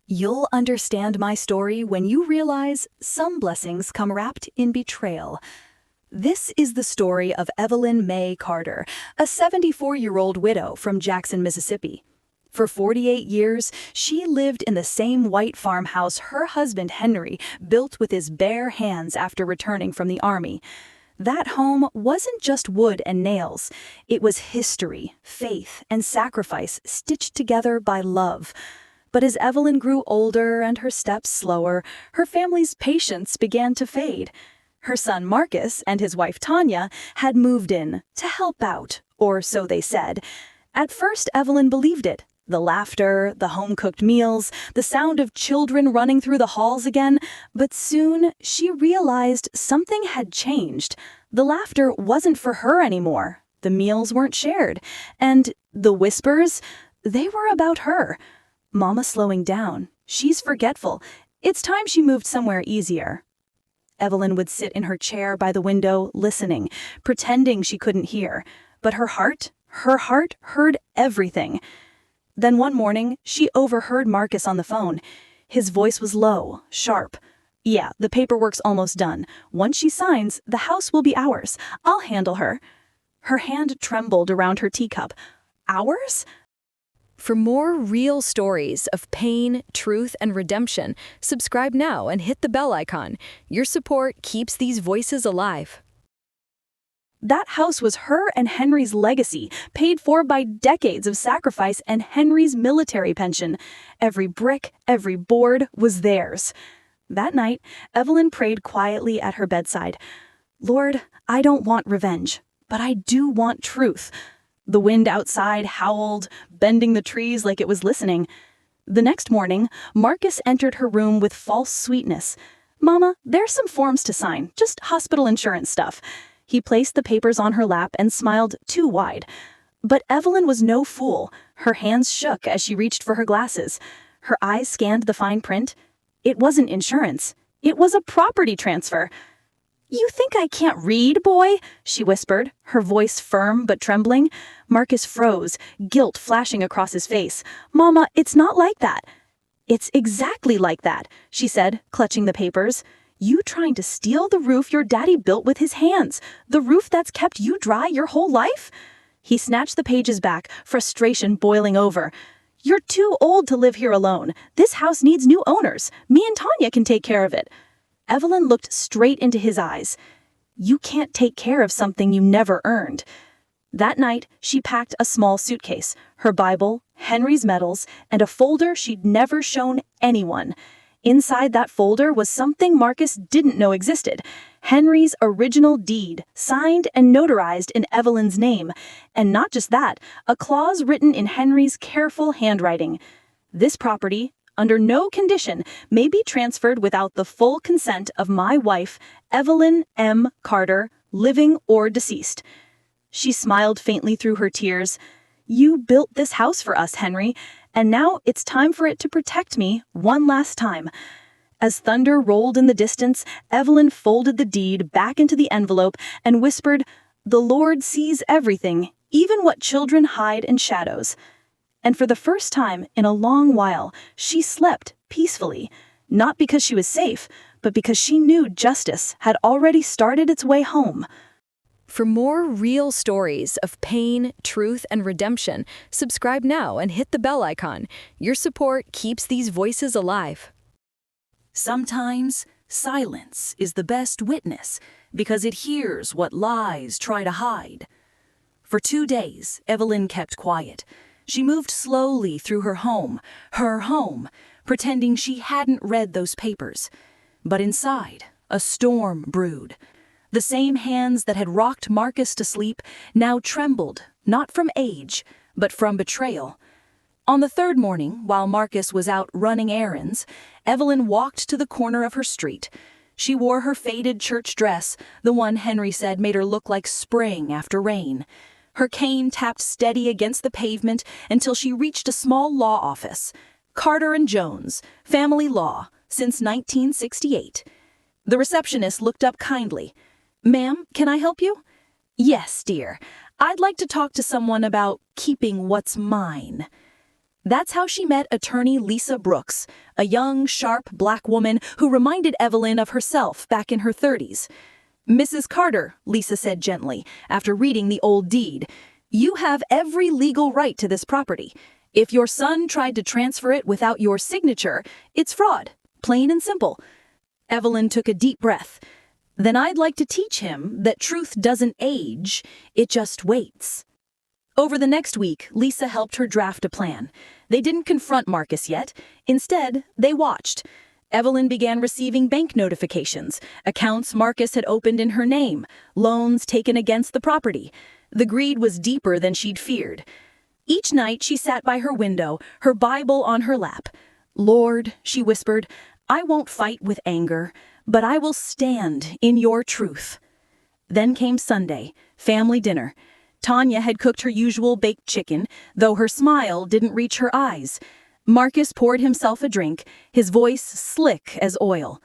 You'll understand my story when you realize some blessings come wrapped in betrayal. This is the story of Evelyn May Carter, a 74-year-old widow from Jackson, Mississippi. For 48 years, she lived in the same white farmhouse her husband Henry built with his bare hands after returning from the army. That home wasn't just wood and nails. It was history, faith, and sacrifice stitched together by love. But as Evelyn grew older and her steps slower, her family's patience began to fade. Her son Marcus and his wife Tanya had moved in to help out, or so they said. At first, Evelyn believed it. The laughter, the home-cooked meals, the sound of children running through the halls again. But soon, she realized something had changed. The laughter wasn't for her anymore. The meals weren't shared. And the whispers, they were about her. Mama's slowing down. She's forgetful. It's time she moved somewhere easier. Evelyn would sit in her chair by the window, listening, pretending she couldn't hear. But her heart heard everything. Then one morning, she overheard Marcus on the phone. His voice was low, sharp. "Yeah, the paperwork's almost done. Once she signs, the house will be ours. I'll handle her." Her hand trembled around her teacup. "Ours?" For more real stories of pain, truth, and redemption, subscribe now and hit the bell icon. Your support keeps these voices alive. That house was her and Henry's legacy, paid for by decades of sacrifice and Henry's military pension. Every brick, every board was theirs. That night, Evelyn prayed quietly at her bedside. "Lord, I don't want revenge, but I do want truth." The wind outside howled, bending the trees like it was listening. The next morning, Marcus entered her room with false sweetness. "Mama, there's some forms to sign, just hospital insurance stuff." He placed the papers on her lap and smiled too wide. But Evelyn was no fool. Her hands shook as she reached for her glasses. Her eyes scanned the fine print. It wasn't insurance. It was a property transfer. "You think I can't read, boy?" she whispered, her voice firm but trembling. Marcus froze, guilt flashing across his face. "Mama, it's not like that." "It's exactly like that," she said, clutching the papers. "You trying to steal the roof your daddy built with his hands, the roof that's kept you dry your whole life?" He snatched the pages back, frustration boiling over. "You're too old to live here alone. This house needs new owners. Me and Tanya can take care of it." Evelyn looked straight into his eyes. "You can't take care of something you never earned." That night, she packed a small suitcase, her Bible, Henry's medals, and a folder she'd never shown anyone. Inside that folder was something Marcus didn't know existed. Henry's original deed, signed and notarized in Evelyn's name. And not just that, a clause written in Henry's careful handwriting. "This property, under no condition, may be transferred without the full consent of my wife, Evelyn M. Carter, living or deceased." She smiled faintly through her tears. "You built this house for us, Henry, and now it's time for it to protect me one last time." As thunder rolled in the distance, Evelyn folded the deed back into the envelope and whispered, "The Lord sees everything, even what children hide in shadows." And for the first time in a long while, she slept peacefully, not because she was safe, but because she knew justice had already started its way home. For more real stories of pain, truth, and redemption, subscribe now and hit the bell icon. Your support keeps these voices alive. Sometimes silence is the best witness because it hears what lies try to hide. For 2 days, Evelyn kept quiet. She moved slowly through her home, pretending she hadn't read those papers. But inside, a storm brewed. The same hands that had rocked Marcus to sleep now trembled, not from age, but from betrayal. On the third morning, while Marcus was out running errands, Evelyn walked to the corner of her street. She wore her faded church dress, the one Henry said made her look like spring after rain. Her cane tapped steady against the pavement until she reached a small law office. Carter and Jones, family law, since 1968. The receptionist looked up kindly. "Ma'am, can I help you?" "Yes, dear. I'd like to talk to someone about keeping what's mine." That's how she met attorney Lisa Brooks, a young, sharp black woman who reminded Evelyn of herself back in her 30s. "Mrs. Carter," Lisa said gently, after reading the old deed, "you have every legal right to this property. If your son tried to transfer it without your signature, it's fraud, plain and simple." Evelyn took a deep breath. "Then I'd like to teach him that truth doesn't age, it just waits." Over the next week, Lisa helped her draft a plan. They didn't confront Marcus yet. Instead, they watched. Evelyn began receiving bank notifications, accounts Marcus had opened in her name, loans taken against the property. The greed was deeper than she'd feared. Each night she sat by her window, her Bible on her lap. "Lord," she whispered, "I won't fight with anger, but I will stand in your truth." Then came Sunday, family dinner. Tanya had cooked her usual baked chicken, though her smile didn't reach her eyes. Marcus poured himself a drink, his voice slick as oil.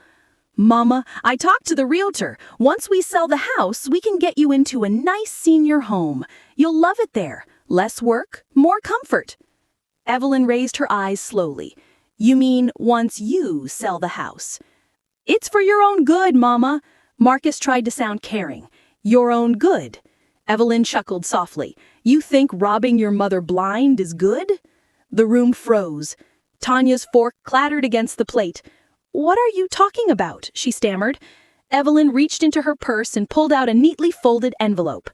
"Mama, I talked to the realtor. Once we sell the house, we can get you into a nice senior home. You'll love it there. Less work, more comfort." Evelyn raised her eyes slowly. "You mean once you sell the house?" "It's for your own good, Mama." Marcus tried to sound caring. "Your own good." Evelyn chuckled softly. "You think robbing your mother blind is good?" The room froze. Tanya's fork clattered against the plate. "What are you talking about?" she stammered. Evelyn reached into her purse and pulled out a neatly folded envelope.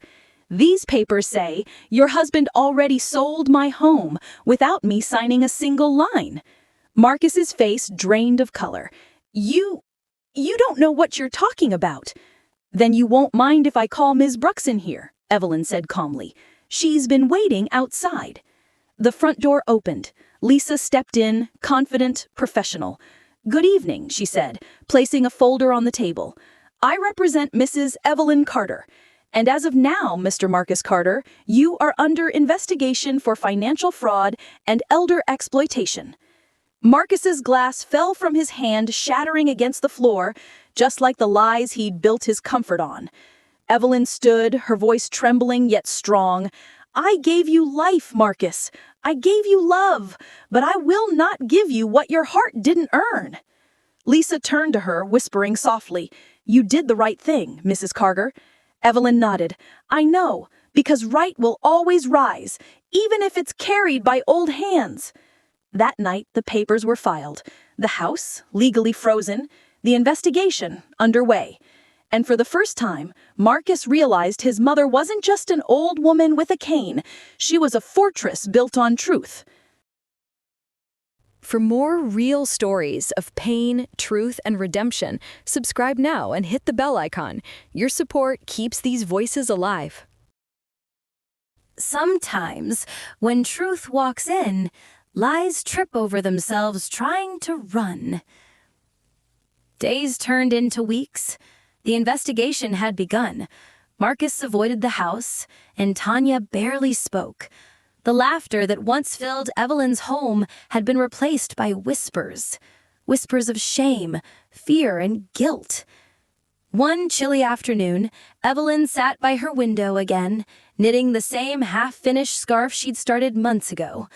"These papers say your husband already sold my home without me signing a single line." Marcus's face drained of color. You don't know what you're talking about." "Then you won't mind if I call Ms. Brooks in here," Evelyn said calmly. "She's been waiting outside." The front door opened. Lisa stepped in, confident, professional. "Good evening," she said, placing a folder on the table. "I represent Mrs. Evelyn Carter. And as of now, Mr. Marcus Carter, you are under investigation for financial fraud and elder exploitation." Marcus's glass fell from his hand, shattering against the floor, just like the lies he'd built his comfort on. Evelyn stood, her voice trembling yet strong. "I gave you life, Marcus. I gave you love, but I will not give you what your heart didn't earn." Lisa turned to her, whispering softly, "You did the right thing, Mrs. Carter." Evelyn nodded. "I know, because right will always rise, even if it's carried by old hands." That night, the papers were filed. The house, legally frozen. The investigation, underway. And for the first time, Marcus realized his mother wasn't just an old woman with a cane. She was a fortress built on truth. For more real stories of pain, truth, and redemption, subscribe now and hit the bell icon. Your support keeps these voices alive. Sometimes, when truth walks in, lies trip over themselves trying to run. Days turned into weeks. The investigation had begun. Marcus avoided the house, and Tanya barely spoke. The laughter that once filled Evelyn's home had been replaced by whispers. Whispers of shame, fear, and guilt. One chilly afternoon, Evelyn sat by her window again, knitting the same half-finished scarf she'd started months ago.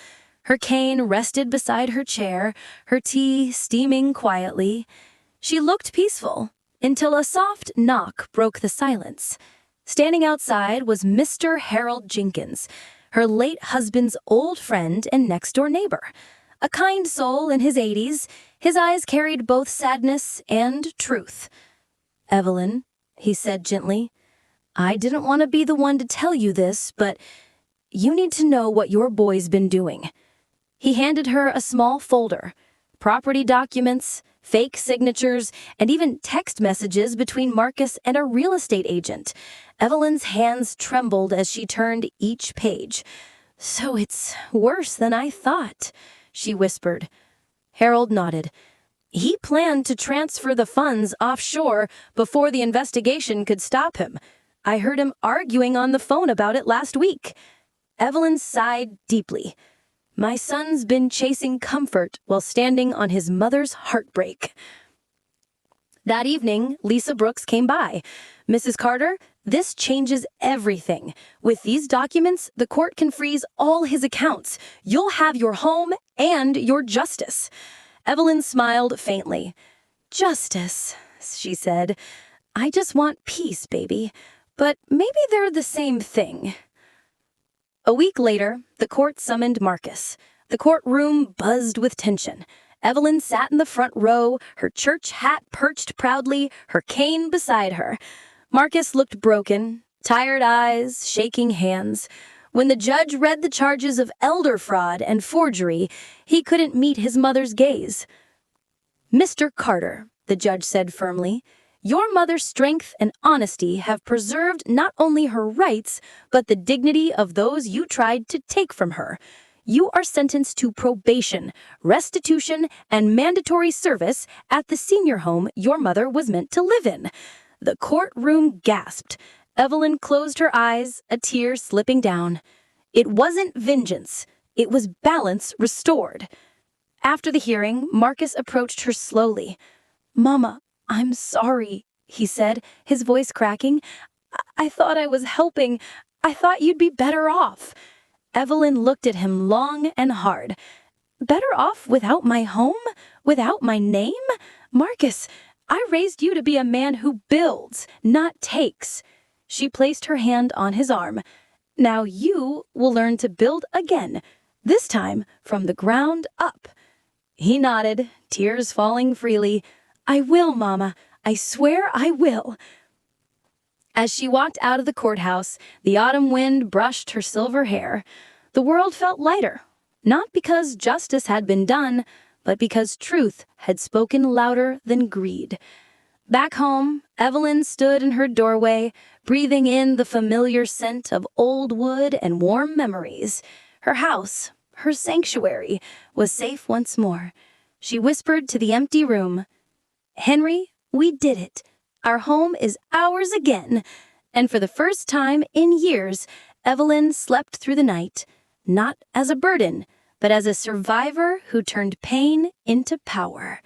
Her cane rested beside her chair, her tea steaming quietly. She looked peaceful, until a soft knock broke the silence. Standing outside was Mr. Harold Jenkins, her late husband's old friend and next-door neighbor. A kind soul in his 80s, his eyes carried both sadness and truth. "Evelyn," he said gently, "I didn't want to be the one to tell you this, but you need to know what your boy's been doing." He handed her a small folder. Property documents, fake signatures, and even text messages between Marcus and a real estate agent. Evelyn's hands trembled as she turned each page. "So it's worse than I thought," she whispered. Harold nodded. "He planned to transfer the funds offshore before the investigation could stop him. I heard him arguing on the phone about it last week." Evelyn sighed deeply. "My son's been chasing comfort while standing on his mother's heartbreak." That evening, Lisa Brooks came by. "Mrs. Carter, this changes everything. With these documents, the court can freeze all his accounts. You'll have your home and your justice." Evelyn smiled faintly. "Justice," she said. "I just want peace, baby. But maybe they're the same thing." A week later, the court summoned Marcus. The courtroom buzzed with tension. Evelyn sat in the front row, her church hat perched proudly, her cane beside her. Marcus looked broken, tired eyes, shaking hands. When the judge read the charges of elder fraud and forgery, he couldn't meet his mother's gaze. "Mr. Carter," the judge said firmly, "your mother's strength and honesty have preserved not only her rights, but the dignity of those you tried to take from her. You are sentenced to probation, restitution, and mandatory service at the senior home your mother was meant to live in." The courtroom gasped. Evelyn closed her eyes, a tear slipping down. It wasn't vengeance. It was balance restored. After the hearing, Marcus approached her slowly. "Mama, I'm sorry," he said, his voice cracking. I thought I was helping. I thought you'd be better off." Evelyn looked at him long and hard. "Better off without my home? Without my name? Marcus, I raised you to be a man who builds, not takes." She placed her hand on his arm. "Now you will learn to build again, this time from the ground up." He nodded, tears falling freely. "I will, Mama. I swear I will." As she walked out of the courthouse, the autumn wind brushed her silver hair. The world felt lighter, not because justice had been done, but because truth had spoken louder than greed. Back home, Evelyn stood in her doorway, breathing in the familiar scent of old wood and warm memories. Her house, her sanctuary, was safe once more. She whispered to the empty room, "Henry, we did it. Our home is ours again." And for the first time in years, Evelyn slept through the night, not as a burden, but as a survivor who turned pain into power.